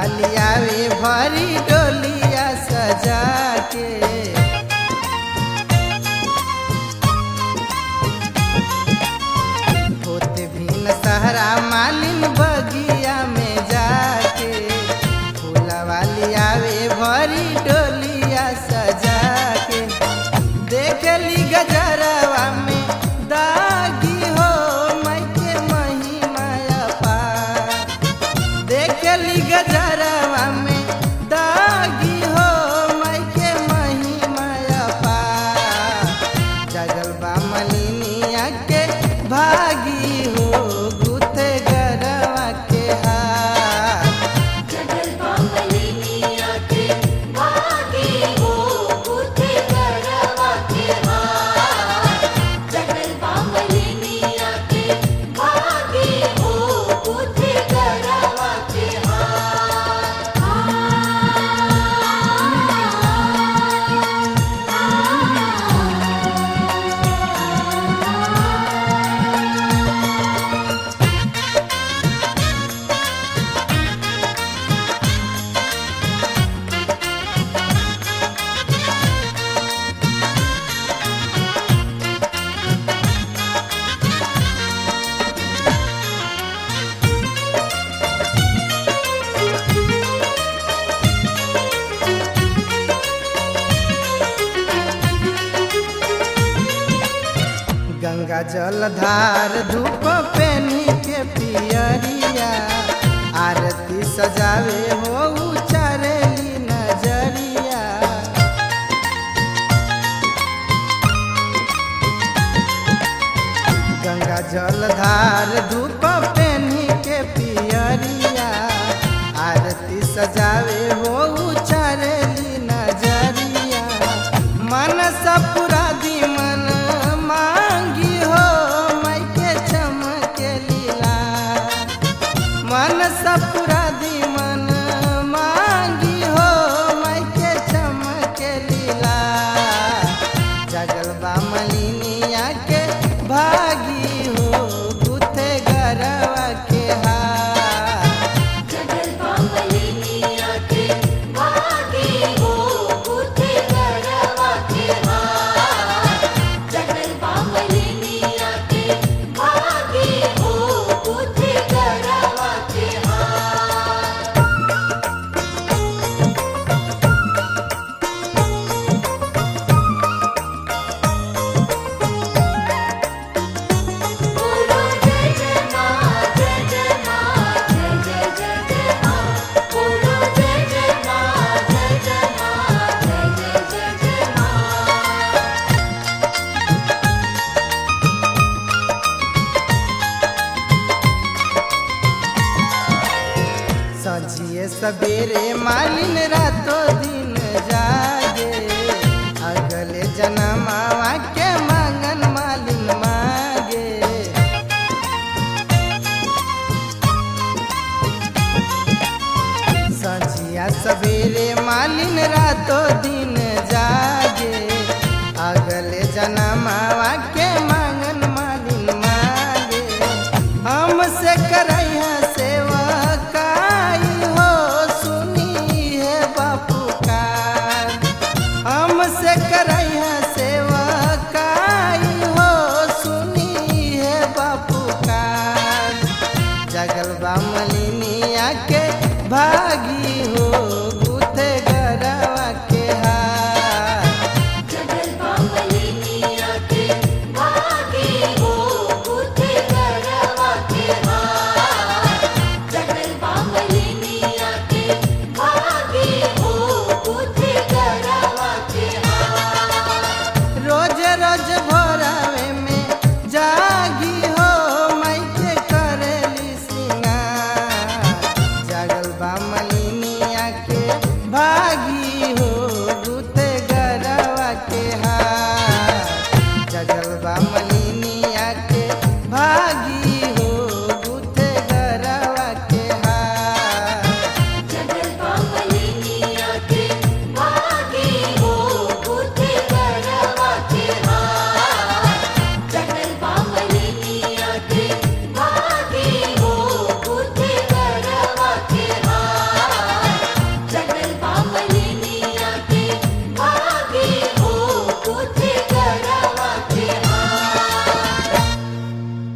वाली आवे भरी डोलिया सजा के। होते भी सहरा मालिन बगिया में जाके, फूला वाली आवे भरी डोलिया सजा के। देखली गजरवा में दागी हो मायके महिमा अपार, देखली गजरवा में दागी हो मायके महिमा अपार। जगल बा मलिनिया के भागी हो गुथे गरवा के हार। जगल बा मलिनिया के भागी हो गुथे गरवा के हार। जगल बा मलिनिया के भागी हो गुथे गरवा के गंगा जलधार धूप पेनी के पियरिया, आरती सजावे हो उचारेली नजरिया। गंगा जलधार धूप पेनी के पियरिया, आरती सजावे हो उचारेली नजरिया। मन सपुरा दी मन मांगी हो मायके चमके लीला, मन सपुरा दी मन मांगी हो मायके चमके लीला। जगल बा मलिनिया के भागी हो गुथे गरवा के हार। जगल बा मलिनिया के भागी हो गुथे गरवा के हार। जगल बा मलिनिया के भागी हो गुथे गरवा के हार। बोलो जय जय मां जय जय मां जय जय जय जय मां। बोलो जय जय मां जय जय मां जय जय जय जय मां। सजिए सबेरे मालिन रातों दिन जागे, अगले जनमावा के मांगन मालिन मांगे। सजिया सबेरे मालिन रातों दिन जागे, अगले जनमावा के मांगन मालिन मांगे। हमसे करैया सेवा काई हो सुनी है बापू का, हमसे करैया सेवा काई हो सुनी है बापू का। जगल बा मलिनिया के भा